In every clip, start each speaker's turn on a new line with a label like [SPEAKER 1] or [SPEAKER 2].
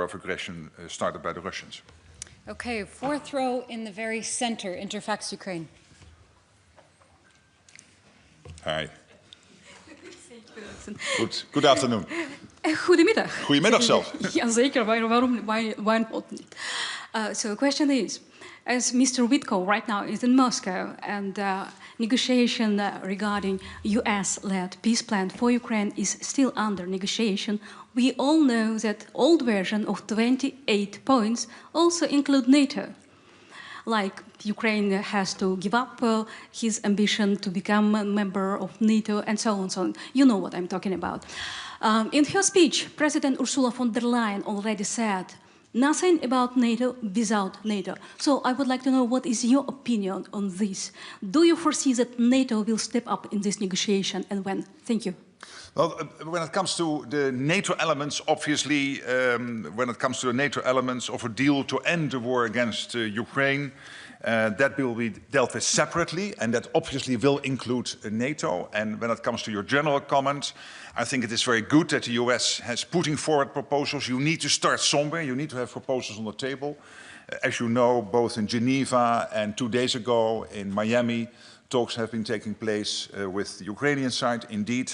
[SPEAKER 1] of aggression started by the Russians.
[SPEAKER 2] Okay, fourth row in the very center, Interfax Ukraine.
[SPEAKER 3] Hi. Good afternoon.
[SPEAKER 4] Goedemiddag.
[SPEAKER 3] Goedemiddag zelf.
[SPEAKER 4] Jazeker, why not? So the question is, as Mr. Witko right now is in Moscow and negotiation regarding US-led peace plan for Ukraine is still under negotiation, we all know that old version of 28 points also include NATO. Like Ukraine has to give up his ambition to become a member of NATO and so on, so on. You know what I'm talking about. In her speech, President Ursula von der Leyen already said nothing about NATO without NATO. So I would like to know what is your opinion on this. Do you foresee that NATO will step up in this negotiation and when? Thank you.
[SPEAKER 1] Well, when it comes to the NATO elements, obviously, when it comes to the NATO elements of a deal to end the war against Ukraine, that will be dealt with separately, and that obviously will include NATO. And when it comes to your general comment, I think it is very good that the US has putting forward proposals. You need to start somewhere. You need to have proposals on the table. As you know, both in Geneva and 2 days ago in Miami, talks have been taking place with the Ukrainian side. Indeed,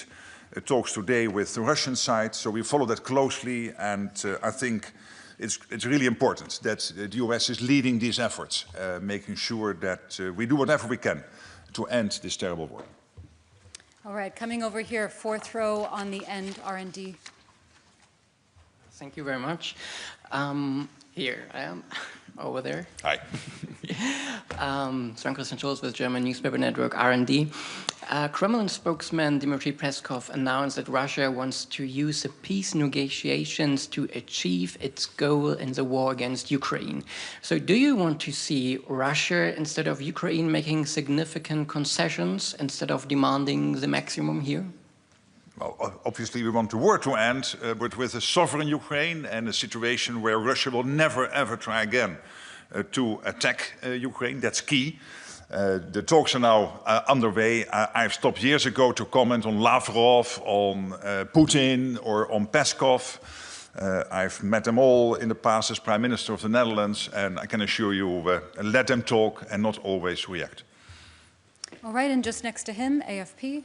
[SPEAKER 1] talks today with the Russian side. So we follow that closely, and I think it's really important that the US is leading these efforts, making sure that we do whatever we can to end this terrible war.
[SPEAKER 2] All right, coming over here, fourth row on the end, R&D.
[SPEAKER 5] Thank you very much. Here I am, over there.
[SPEAKER 3] Hi.
[SPEAKER 5] Sven Christian Schulz with German newspaper network R&D. Kremlin spokesman Dmitry Peskov announced that Russia wants to use the peace negotiations to achieve its goal in the war against Ukraine. So do you want to see Russia, instead of Ukraine, making significant concessions instead of demanding the maximum here?
[SPEAKER 1] Well, obviously we want the war to end, but with a sovereign Ukraine and a situation where Russia will never ever try again to attack Ukraine. That's key. The talks are now underway. I've stopped years ago to comment on Lavrov, on Putin, or on Peskov. I've met them all in the past as Prime Minister of the Netherlands, and I can assure you, let them talk and not always react.
[SPEAKER 2] All right, and just next to him, AFP.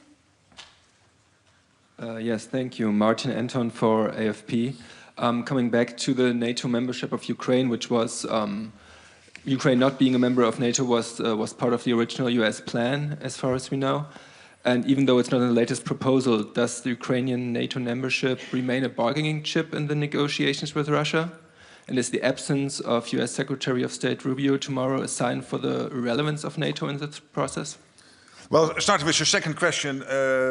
[SPEAKER 6] Yes, thank you. Martin Anton for AFP. Coming back to the NATO membership of Ukraine, which was Ukraine not being a member of NATO was part of the original US plan, as far as we know. And even though it's not in the latest proposal, does the Ukrainian NATO membership remain a bargaining chip in the negotiations with Russia? And is the absence of US Secretary of State Rubio tomorrow a sign for the relevance of NATO in this process?
[SPEAKER 1] Well, starting with your second question,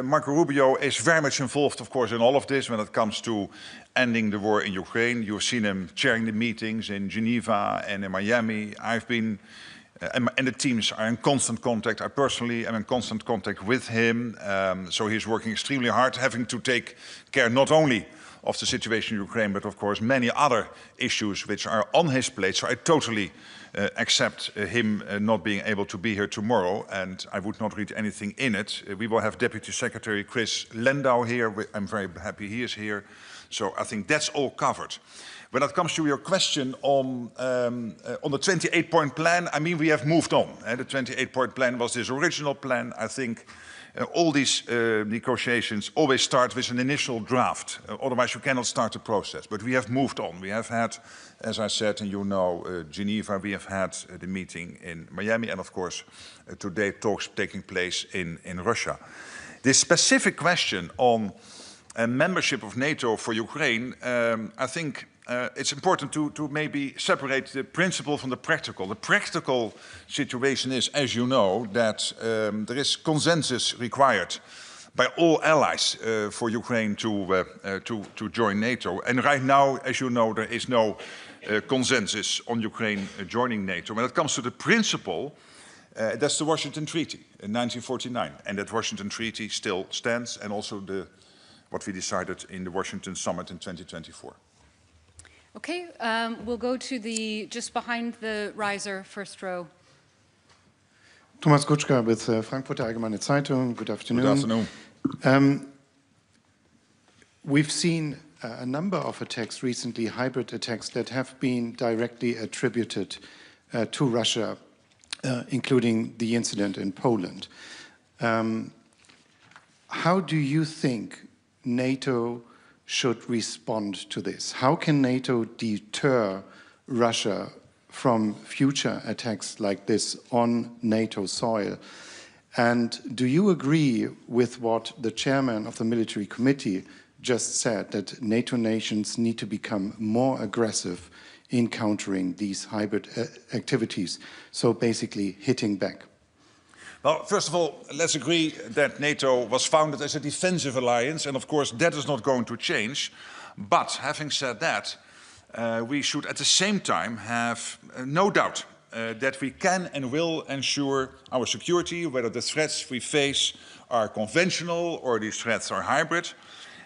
[SPEAKER 1] Marco Rubio is very much involved, of course, in all of this when it comes to ending the war in Ukraine. You've seen him chairing the meetings in Geneva and in Miami. I've been, and the teams are in constant contact. I personally am in constant contact with him. So he's working extremely hard, having to take care not only of the situation in Ukraine, but of course many other issues which are on his plate. So I totally accept him not being able to be here tomorrow, and I would not read anything in it. We will have Deputy Secretary Chris Lendau here. I'm very happy he is here. So I think that's all covered. When it comes to your question on the 28-point plan, I mean, we have moved on. The 28-point plan was this original plan. I think all these negotiations always start with an initial draft. Otherwise, you cannot start the process. But we have moved on. We have had, as I said, and you know, Geneva. We have had the meeting in Miami. And of course, today talks taking place in Russia. This specific question on membership of NATO for Ukraine, I think it's important to maybe separate the principle from the practical. The practical situation is, as you know, that there is consensus required by all allies for Ukraine to join NATO. And right now, as you know, there is no consensus on Ukraine joining NATO. When it comes to the principle, that's the Washington Treaty in 1949. And that Washington Treaty still stands, and also what we decided in the Washington Summit in 2024.
[SPEAKER 2] Okay, we'll go to just behind the riser, first row.
[SPEAKER 7] Thomas Kutschka with Frankfurter Allgemeine Zeitung. Good afternoon.
[SPEAKER 1] Good afternoon.
[SPEAKER 7] We've seen a number of attacks recently, hybrid attacks, that have been directly attributed to Russia, including the incident in Poland. How do you think NATO should respond to this? How can NATO deter Russia from future attacks like this on NATO soil? And do you agree with what the chairman of the military committee just said, that NATO nations need to become more aggressive in countering these hybrid activities, so basically hitting back?
[SPEAKER 1] Well, first of all, let's agree that NATO was founded as a defensive alliance, and of course that is not going to change. But having said that, we should at the same time have no doubt that we can and will ensure our security, whether the threats we face are conventional or these threats are hybrid.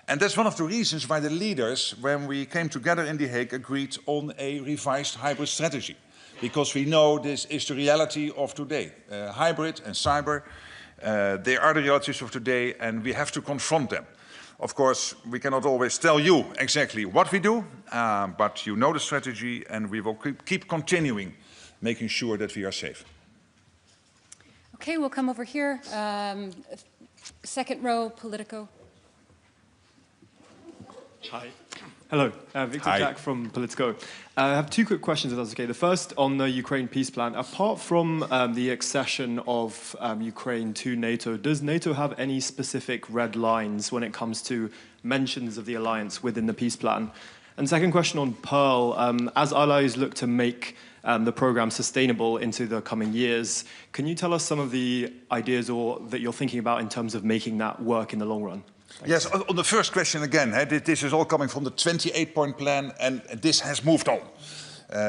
[SPEAKER 1] And that's one of the reasons why the leaders, when we came together in The Hague, agreed on a revised hybrid strategy. Because we know this is the reality of today. Hybrid and cyber, they are the realities of today, and we have to confront them. Of course, we cannot always tell you exactly what we do, but you know the strategy, and we will keep continuing, making sure that we are safe.
[SPEAKER 2] Okay, we'll come over here. Second row, Politico.
[SPEAKER 8] Hi. Hello, Victor
[SPEAKER 1] Hi.
[SPEAKER 8] Jack from Politico. I have two quick questions, if that's okay. The first on the Ukraine peace plan. Apart from the accession of Ukraine to NATO, does NATO have any specific red lines when it comes to mentions of the alliance within the peace plan? And second question on Pearl. As allies look to make the program sustainable into the coming years, can you tell us some of the ideas that you're thinking about in terms of making that work in the long run? Thanks.
[SPEAKER 1] Yes, on the first question again, this is all coming from the 28-point plan, and this has moved on.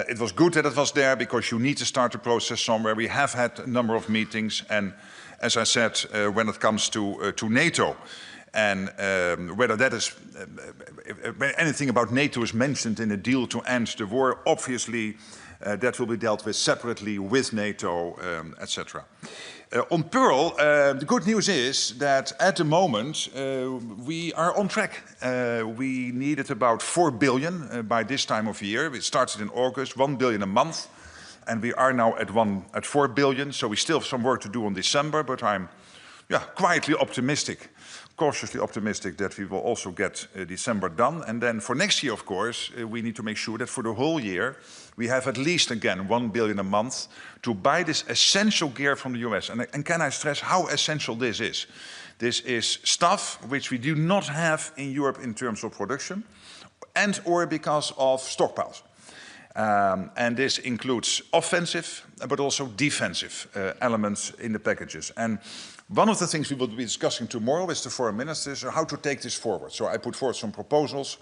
[SPEAKER 1] It was good that it was there, because you need to start the process somewhere. We have had a number of meetings, and as I said, when it comes to NATO, and whether that is, anything about NATO is mentioned in a deal to end the war, obviously that will be dealt with separately with NATO, etc. On Pearl, the good news is that at the moment we are on track. We needed about 4 billion by this time of year. It started in August, 1 billion a month, and we are now at 4 billion. So we still have some work to do on December, but I'm quietly optimistic, cautiously optimistic that we will also get December done. And then for next year, of course, we need to make sure that for the whole year we have at least, again, 1 billion a month to buy this essential gear from the US. And can I stress how essential this is? This is stuff which we do not have in Europe in terms of production, and or because of stockpiles. And this includes offensive, but also defensive elements in the packages. And one of the things we will be discussing tomorrow with the foreign ministers are how to take this forward. So I put forward some proposals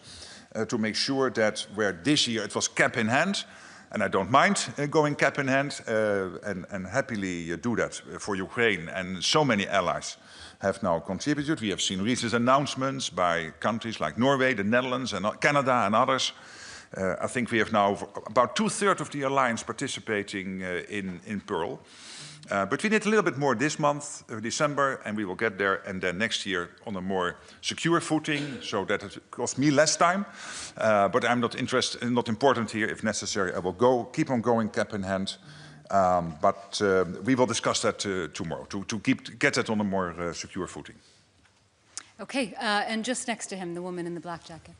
[SPEAKER 1] to make sure that where this year it was cap in hand, and I don't mind going cap in hand, and happily do that for Ukraine. And so many allies have now contributed. We have seen recent announcements by countries like Norway, the Netherlands, and Canada, and others. I think we have now about 2/3 of the alliance participating in Pearl. But we need a little bit more this month, December, and we will get there, and then next year on a more secure footing, so that it costs me less time. But I'm not interested, not important here. If necessary, I will keep on going cap in hand. But we will discuss that tomorrow to get it on a more secure footing.
[SPEAKER 2] Okay, and just next to him, the woman in the black jacket.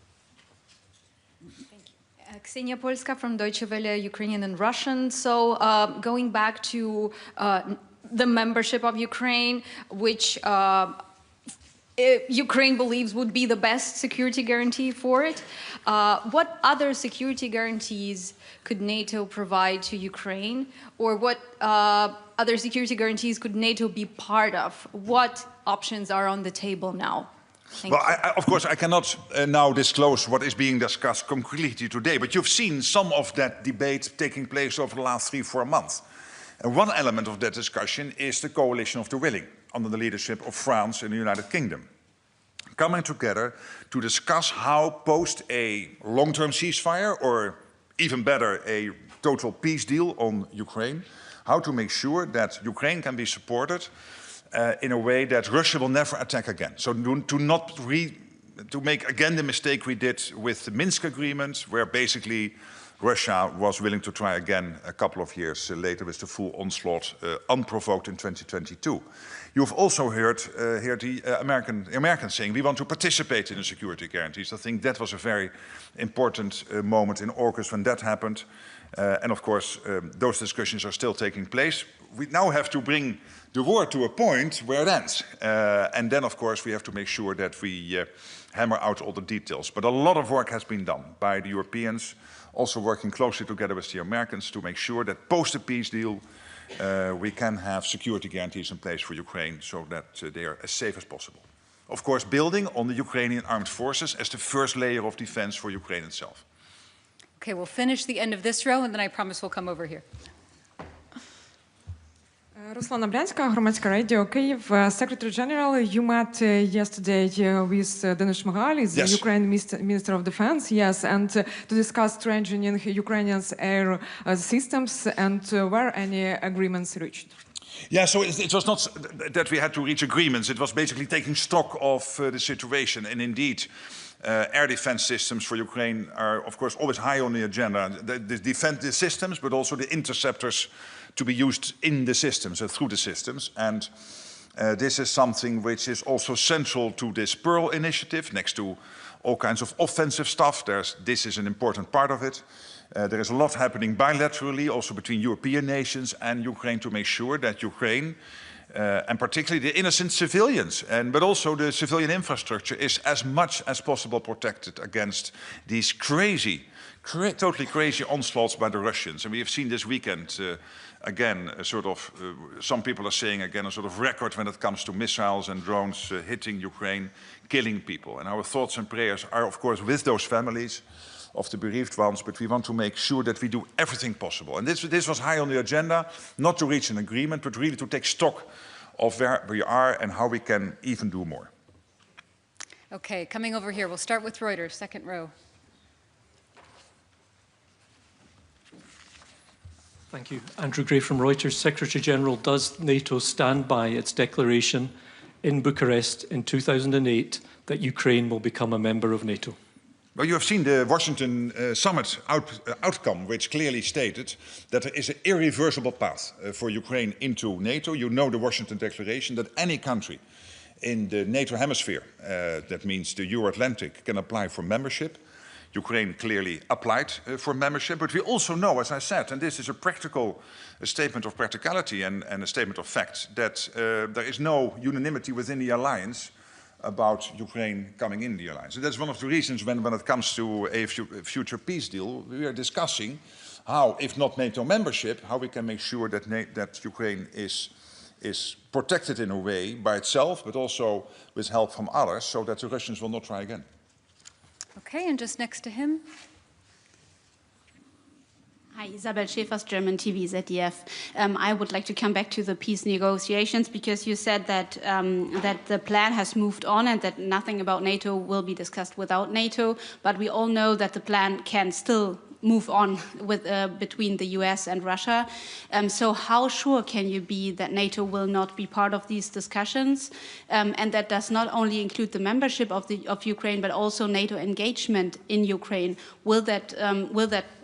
[SPEAKER 9] Ksenia Polska from Deutsche Welle, Ukrainian and Russian. So going back to the membership of Ukraine, which Ukraine believes would be the best security guarantee for it. What other security guarantees could NATO provide to Ukraine? Or what other security guarantees could NATO be part of? What options are on the table now?
[SPEAKER 1] Well, of course, I cannot now disclose what is being discussed concretely today, but you've seen some of that debate taking place over the last 3-4 months. And one element of that discussion is the coalition of the willing, under the leadership of France and the United Kingdom, coming together to discuss how, post a long-term ceasefire, or even better, a total peace deal on Ukraine, how to make sure that Ukraine can be supported in a way that Russia will never attack again. So to not make again the mistake we did with the Minsk agreement, where basically Russia was willing to try again a couple of years later with the full onslaught, unprovoked in 2022. You've also heard the Americans saying we want to participate in the security guarantees. I think that was a very important moment in August when that happened. And of course, those discussions are still taking place. We now have to bring the war to a point where it ends. And then, of course, we have to make sure that we hammer out all the details. But a lot of work has been done by the Europeans, also working closely together with the Americans to make sure that post the peace deal, we can have security guarantees in place for Ukraine so that they are as safe as possible. Of course, building on the Ukrainian armed forces as the first layer of defense for Ukraine itself.
[SPEAKER 2] Okay, we'll finish the end of this row, and then I promise we'll come over here.
[SPEAKER 10] Руслана Брянська, Громадське радіо Київ. Secretary General, you met yesterday with Denis Shmyhal, the
[SPEAKER 1] Yes.
[SPEAKER 10] Ukraine Minister of Defense, yes, and to discuss strengthening Ukrainians' air systems, and were any agreements reached?
[SPEAKER 1] Yeah, so it was not that we had to reach agreements. It was basically taking stock of the situation. And indeed, air defense systems for Ukraine are, of course, always high on the agenda. The defense systems, but also the interceptors to be used in the systems, through the systems. And this is something which is also central to this Pearl initiative, next to all kinds of offensive stuff. This is an important part of it. There is a lot happening bilaterally, also between European nations and Ukraine, to make sure that Ukraine, and particularly the innocent civilians, but also the civilian infrastructure, is as much as possible protected against these totally crazy onslaughts by the Russians. And we have seen this weekend, again, a sort of, some people are saying again, a sort of record when it comes to missiles and drones hitting Ukraine, killing people. And our thoughts and prayers are, of course, with those families of the bereaved ones, but we want to make sure that we do everything possible. And this was high on the agenda, not to reach an agreement, but really to take stock of where we are and how we can even do more.
[SPEAKER 2] Okay, coming over here, we'll start with Reuters, second row.
[SPEAKER 11] Thank you. Andrew Gray from Reuters. Secretary General, does NATO stand by its declaration in Bucharest in 2008 that Ukraine will become a member of NATO?
[SPEAKER 1] Well, you have seen the Washington summit outcome, which clearly stated that there is an irreversible path for Ukraine into NATO. You know the Washington Declaration that any country in the NATO hemisphere, that means the Euro-Atlantic, can apply for membership. Ukraine clearly applied for membership, but we also know, as I said, and this is a statement of practicality and a statement of fact, that there is no unanimity within the alliance about Ukraine coming in the alliance. And that's one of the reasons when it comes to a future peace deal, we are discussing how, if not NATO membership, how we can make sure that Ukraine is protected in a way by itself, but also with help from others, so that the Russians will not try again.
[SPEAKER 2] Okay, and just next to him.
[SPEAKER 12] Hi, Isabel Schäfers, German TV, ZDF. I would like to come back to the peace negotiations because you said that that the plan has moved on and that nothing about NATO will be discussed without NATO. But we all know that the plan can still move on with between the US and Russia. So how sure can you be that NATO will not be part of these discussions? And that does not only include the membership of Ukraine, but also NATO engagement in Ukraine. Will that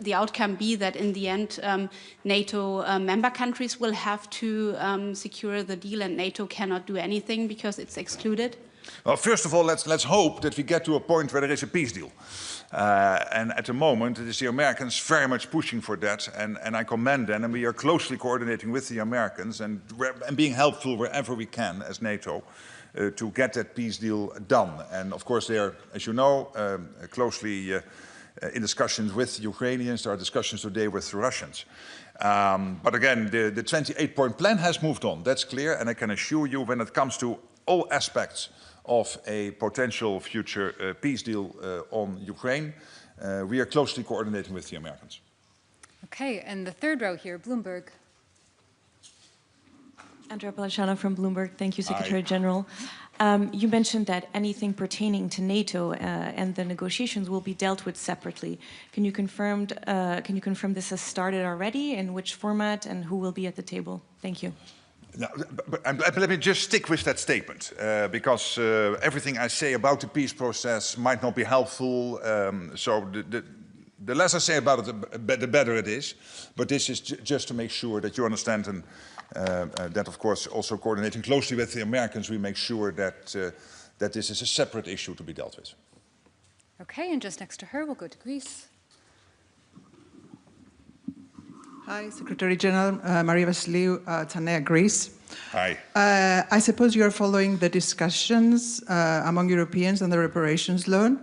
[SPEAKER 12] the outcome be that in the end NATO member countries will have to secure the deal and NATO cannot do anything because it's excluded?
[SPEAKER 1] Well, first of all, let's hope that we get to a point where there is a peace deal. And at the moment, it is the Americans very much pushing for that, and I commend them, and we are closely coordinating with the Americans and being helpful wherever we can as NATO to get that peace deal done. And of course, they are, as you know, closely in discussions with the Ukrainians. There are discussions today with the Russians. But again, the 28-point plan has moved on, that's clear, and I can assure you when it comes to all aspects of a potential future peace deal on Ukraine, we are closely coordinating with the Americans.
[SPEAKER 2] Okay, and the third row here, Bloomberg.
[SPEAKER 13] Andrea Palacciano from Bloomberg. Thank you, Secretary
[SPEAKER 1] Hi.
[SPEAKER 13] General. You mentioned that anything pertaining to NATO and the negotiations will be dealt with separately. Can you confirm this has started already? In which format and who will be at the table? Thank you.
[SPEAKER 1] No, but let me just stick with that statement, because everything I say about the peace process might not be helpful. So the less I say about it, the better it is. But this is just to make sure that you understand, and that, of course, also coordinating closely with the Americans, we make sure that, that this is a separate issue to be dealt with.
[SPEAKER 2] Okay, and just next to her, we'll go to Greece.
[SPEAKER 14] Hi, Secretary General Maria Vasiliou, Tanea, Greece.
[SPEAKER 1] Hi.
[SPEAKER 14] I suppose you are following the discussions among Europeans on the reparations loan.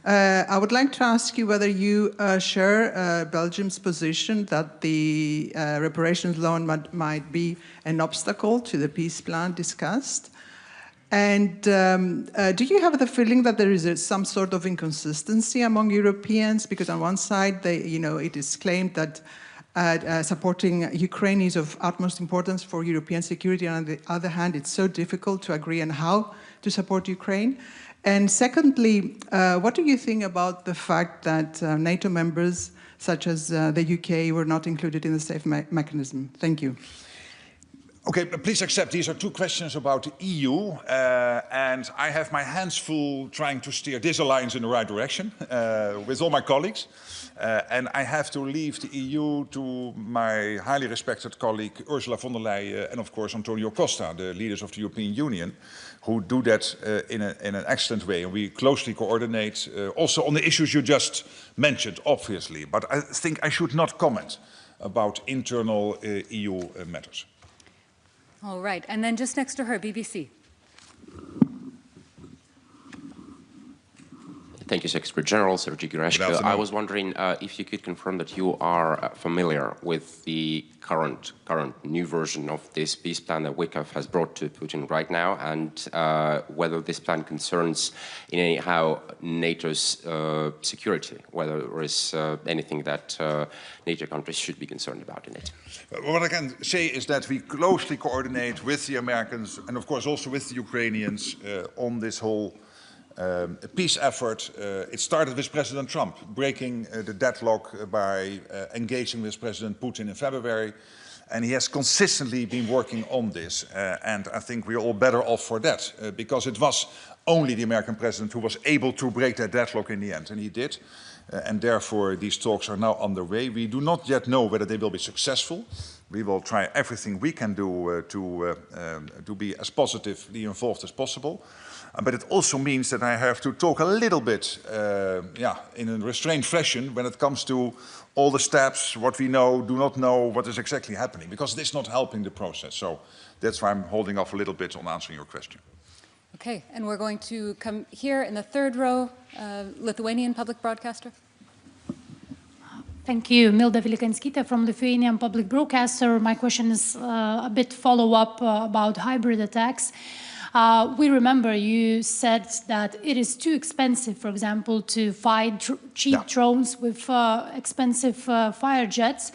[SPEAKER 14] I would like to ask you whether you share Belgium's position that the reparations loan might be an obstacle to the peace plan discussed. And do you have the feeling that there is some sort of inconsistency among Europeans? Because on one side, it is claimed that supporting Ukraine is of utmost importance for European security, and on the other hand, it's so difficult to agree on how to support Ukraine. And secondly, what do you think about the fact that NATO members, such as the UK, were not included in the safe mechanism? Thank you.
[SPEAKER 1] Okay, please accept these are two questions about the EU, and I have my hands full trying to steer this alliance in the right direction with all my colleagues. And I have to leave the EU to my highly respected colleague Ursula von der Leyen and, of course, Antonio Costa, the leaders of the European Union, who do that in an excellent way. And we closely coordinate also on the issues you just mentioned, obviously. But I think I should not comment about internal EU matters.
[SPEAKER 2] All right, and then just next to her, BBC.
[SPEAKER 15] Thank you, Secretary General, Sergei Gerashko. I was wondering if you could confirm that you are familiar with the current new version of this peace plan that Wyckoff has brought to Putin right now, and whether this plan concerns in any how NATO's security, whether there is anything that NATO countries should be concerned about in it.
[SPEAKER 1] What I can say is that we closely coordinate with the Americans and, of course, also with the Ukrainians on this whole peace effort. It started with President Trump breaking the deadlock by engaging with President Putin in February, and he has consistently been working on this, and I think we're all better off for that, because it was only the American president who was able to break that deadlock in the end, and he did, and therefore these talks are now underway. We do not yet know whether they will be successful. We will try everything we can do to be as positively involved as possible. But it also means that I have to talk a little bit in a restrained fashion when it comes to all the steps, what we know, do not know, what is exactly happening, because it's not helping the process. So that's why I'm holding off a little bit on answering your question.
[SPEAKER 2] Okay, and we're going to come here in the third row, Lithuanian public broadcaster.
[SPEAKER 16] Thank you. Milda Vilikanskita from Lithuanian Public Broadcaster. My question is a bit follow-up about hybrid attacks. We remember you said that it is too expensive, for example, to fight cheap drones with expensive fire jets.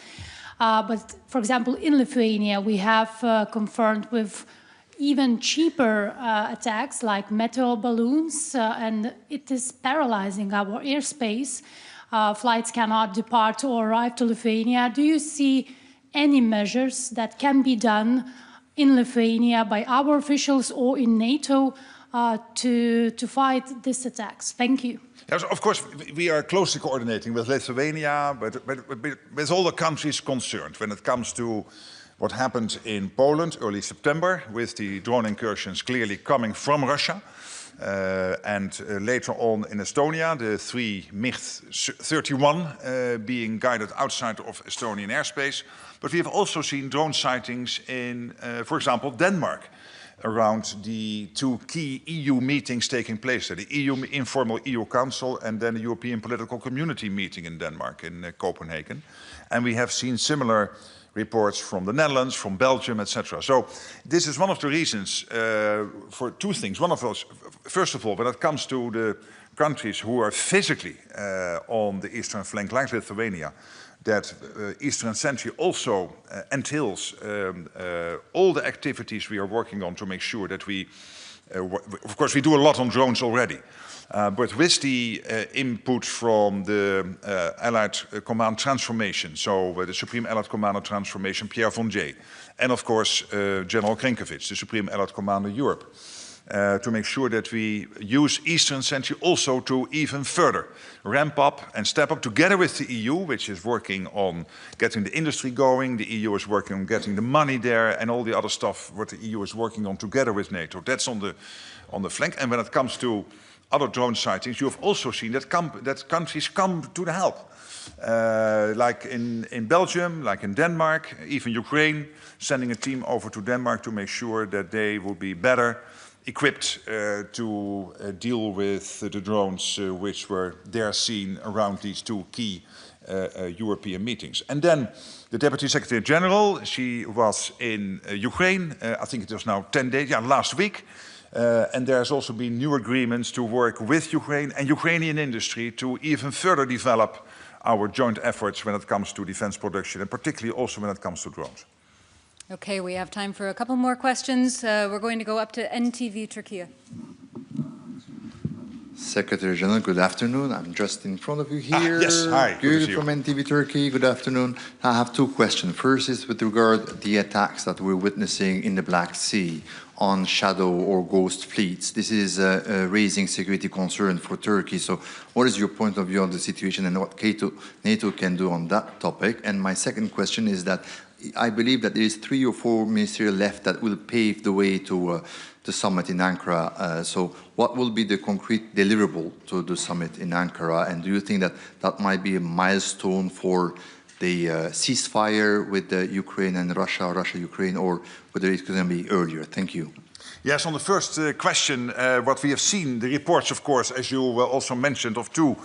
[SPEAKER 16] But, for example, in Lithuania, we have confirmed with even cheaper attacks like meteor balloons, and it is paralyzing our airspace. Flights cannot depart or arrive to Lithuania. Do you see any measures that can be done in Lithuania by our officials or in NATO to fight these attacks? Thank you.
[SPEAKER 1] Yes, of course, we are closely coordinating with Lithuania, but with all the countries concerned when it comes to what happened in Poland early September with the drone incursions clearly coming from Russia. And later on in Estonia, the 3 MiG-31 being guided outside of Estonian airspace. But we have also seen drone sightings in, for example, Denmark, around the 2 key EU meetings taking place there, the informal EU Council and then the European Political Community meeting in Denmark, in Copenhagen. And we have seen similar reports from the Netherlands, from Belgium, etc. So this is one of the reasons for 2 things. One of those, first of all, when it comes to the countries who are physically on the eastern flank, like Lithuania, that Eastern Century also entails all the activities we are working on to make sure that we Of course, we do a lot on drones already. But with the input from the Allied Command Transformation, so the Supreme Allied Commander Transformation, Pierre von Jay, and of course General Krenkovic, the Supreme Allied Commander Europe, to make sure that we use Eastern Century also to even further ramp up and step up together with the EU, which is working on getting the industry going. The EU is working on getting the money there and all the other stuff what the EU is working on together with NATO. That's on the flank. And when it comes to other drone sightings, you have also seen that countries come to the help. Like in Belgium, like in Denmark, even Ukraine, sending a team over to Denmark to make sure that they will be better equipped to deal with the drones which were there seen around these two key European meetings. And then the Deputy Secretary General, she was in Ukraine, I think it was now 10 days, last week. And there has also been new agreements to work with Ukraine and Ukrainian industry to even further develop our joint efforts when it comes to defense production, and particularly also when it comes to drones.
[SPEAKER 2] Okay, we have time for a couple more questions. We're going to go up to NTV Turkey.
[SPEAKER 17] Secretary General, good afternoon. I'm just in front of you here.
[SPEAKER 1] Yes, hi.
[SPEAKER 17] Good from NTV Turkey. Good afternoon. I have two questions. First is with regard to the attacks that we're witnessing in the Black Sea on shadow or ghost fleets. This is raising security concern for Turkey. So what is your point of view on the situation and what NATO can do on that topic? And my second question is that I believe that there is 3 or 4 ministerial left that will pave the way to the summit in Ankara. So what will be the concrete deliverable to the summit in Ankara? And do you think that that might be a milestone for the ceasefire with the Ukraine and Russia, Russia-Ukraine, or whether it's going to be earlier? Thank you.
[SPEAKER 1] Yes, on the first question, what we have seen, the reports, of course, as you also mentioned, of 2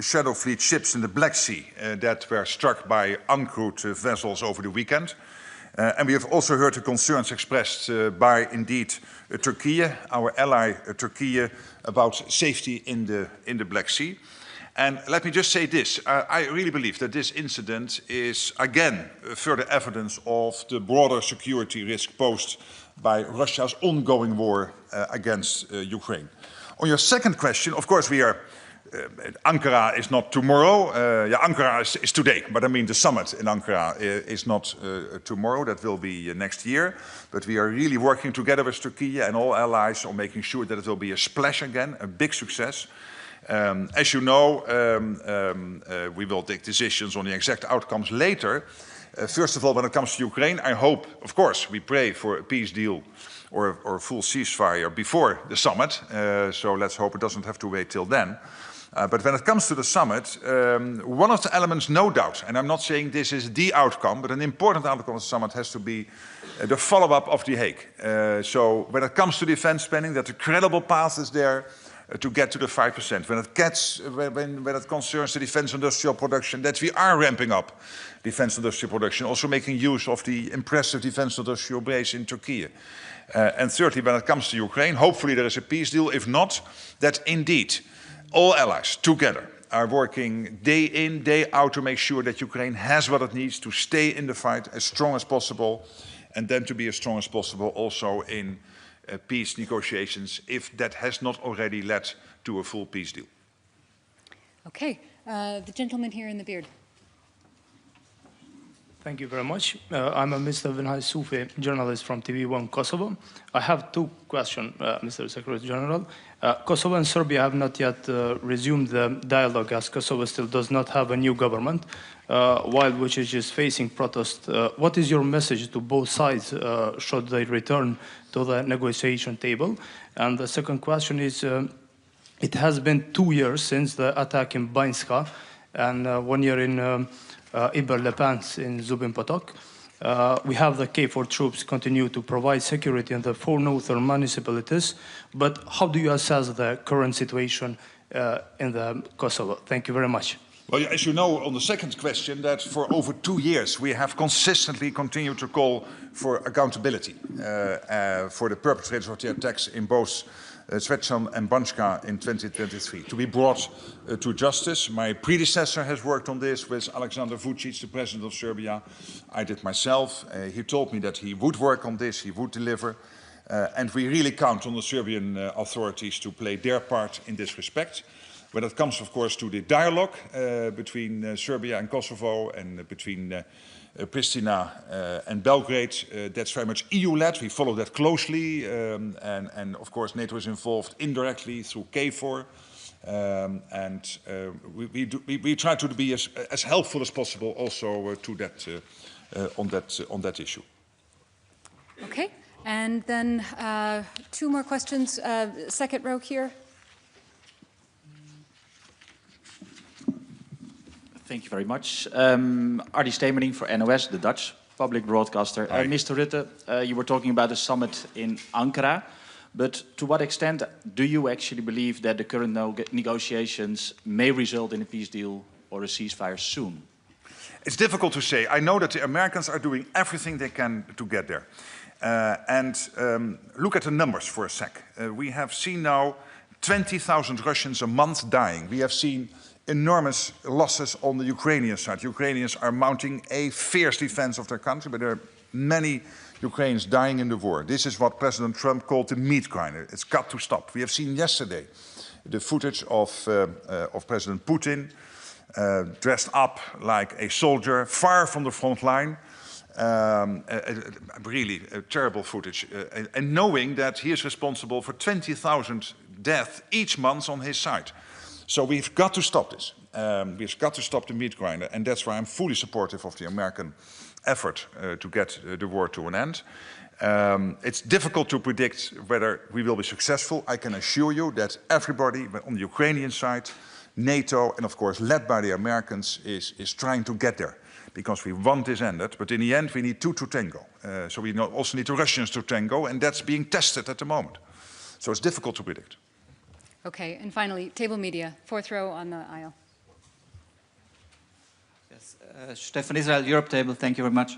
[SPEAKER 1] Shadow Fleet ships in the Black Sea that were struck by uncrewed vessels over the weekend. And we have also heard the concerns expressed by, indeed, Turkey, our ally Turkey, about safety in the Black Sea. And let me just say this, I really believe that this incident is, again, further evidence of the broader security risk posed by Russia's ongoing war against Ukraine. On your second question, of course, we are, Ankara is not tomorrow. Ankara is today, but I mean the summit in Ankara is not tomorrow. That will be next year. But we are really working together with Turkey and all allies on making sure that it will be a splash again, a big success. As you know, we will take decisions on the exact outcomes later. First of all, when it comes to Ukraine, I hope, of course, we pray for a peace deal or a full ceasefire before the summit. So let's hope it doesn't have to wait till then. But when it comes to the summit, one of the elements, no doubt, and I'm not saying this is the outcome, but an important outcome of the summit has to be the follow-up of The Hague. So when it comes to defense spending, that a credible path is there to get to the 5%. When it concerns the defense industrial production, that we are ramping up defense industrial production, also making use of the impressive defense industrial base in Turkey. And thirdly, when it comes to Ukraine, hopefully there is a peace deal. If not, that indeed all allies together are working day in, day out to make sure that Ukraine has what it needs to stay in the fight as strong as possible, and then to be as strong as possible also in peace negotiations, if that has not already led to a full peace deal.
[SPEAKER 2] Okay, the gentleman here in the beard.
[SPEAKER 18] Thank you very much. I'm a Mr. Vinay Soufi, journalist from TV1 Kosovo. I have 2 questions, Mr. Secretary General. Kosovo and Serbia have not yet resumed the dialogue, as Kosovo still does not have a new government, while Vučić is facing protest. What is your message to both sides should they return to the negotiation table? And the second question is, it has been 2 years since the attack in Banjska and 1 year in Iber-Lepans in Zubin Potok. We have the KFOR troops continue to provide security in the 4 northern municipalities, but how do you assess the current situation in the Kosovo? Thank you very much.
[SPEAKER 1] Well, as you know, on the second question, that for over 2 years we have consistently continued to call for accountability for the perpetrators of the attacks in both Zvečan and Banjska in 2023, to be brought to justice. My predecessor has worked on this with Aleksandar Vučić, the president of Serbia. I did myself. He told me that he would work on this, he would deliver. And we really count on the Serbian authorities to play their part in this respect. When it comes, of course, to the dialogue between Serbia and Kosovo and between Pristina and Belgrade, that's very much EU-led. We follow that closely. And of course, NATO is involved indirectly through KFOR. We try to be as helpful as possible also to that, on that issue.
[SPEAKER 2] Okay, and then 2 more questions. Second row here.
[SPEAKER 19] Thank you very much. Ardy Stemening for NOS, the Dutch public broadcaster. Mr. Rutte, you were talking about the summit in Ankara, but to what extent do you actually believe that the current negotiations may result in a peace deal or a ceasefire soon?
[SPEAKER 1] It's difficult to say. I know that the Americans are doing everything they can to get there. Look at the numbers for a sec. We have seen now 20,000 Russians a month dying. We have seen enormous losses on the Ukrainian side. Ukrainians are mounting a fierce defense of their country, but there are many Ukrainians dying in the war. This is what President Trump called the meat grinder. It's got to stop. We have seen yesterday the footage of President Putin dressed up like a soldier, far from the front line. Really terrible footage. And knowing that he is responsible for 20,000 deaths each month on his side. So we've got to stop this. We've got to stop the meat grinder, and that's why I'm fully supportive of the American effort to get the war to an end. It's difficult to predict whether we will be successful. I can assure you that everybody on the Ukrainian side, NATO, and of course led by the Americans, is trying to get there, because we want this ended. But in the end, we need 2 to tango. So we also need the Russians to tango, and that's being tested at the moment. So it's difficult to predict.
[SPEAKER 2] Okay, and finally, table media, 4th row on the aisle.
[SPEAKER 20] Yes, Stefan Israel, Europe Table, thank you very much.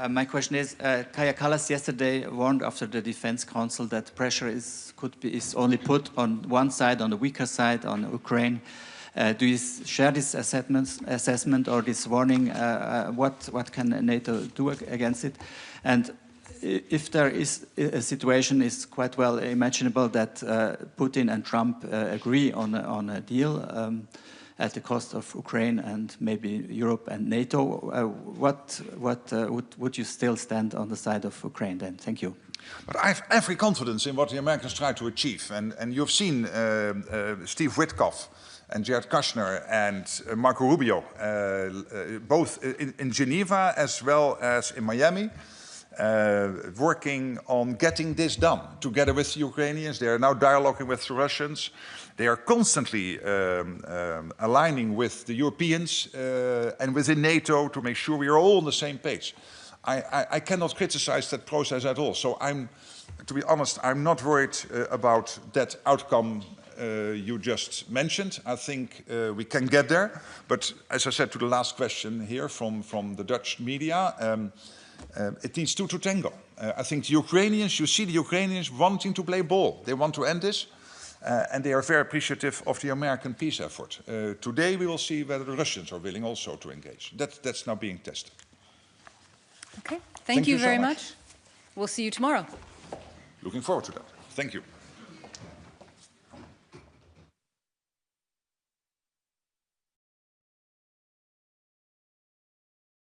[SPEAKER 20] My question is, Kaja Kallas yesterday warned after the Defense Council that pressure is only put on one side, on the weaker side, on Ukraine. Do you share this assessment or this warning? What can NATO do against it? And if there is a situation, is quite well imaginable that Putin and Trump agree on a deal at the cost of Ukraine and maybe Europe and NATO. Would you still stand on the side of Ukraine then? Thank you.
[SPEAKER 1] But I have every confidence in what the Americans try to achieve. And you've seen Steve Witkoff and Jared Kushner and Marco Rubio, both in Geneva as well as in Miami, working on getting this done together with the Ukrainians. They are now dialoguing with the Russians. They are constantly aligning with the Europeans and within NATO to make sure we are all on the same page. I cannot criticize that process at all. So to be honest, I'm not worried about that outcome you just mentioned. I think we can get there. But as I said to the last question here from the Dutch media, it needs 2 to tango. I think the Ukrainians, you see the Ukrainians wanting to play ball. They want to end this. And they are very appreciative of the American peace effort. Today we will see whether the Russians are willing also to engage. That's now being tested.
[SPEAKER 2] Okay, thank you very much. We'll see you tomorrow.
[SPEAKER 1] Looking forward to that. Thank you.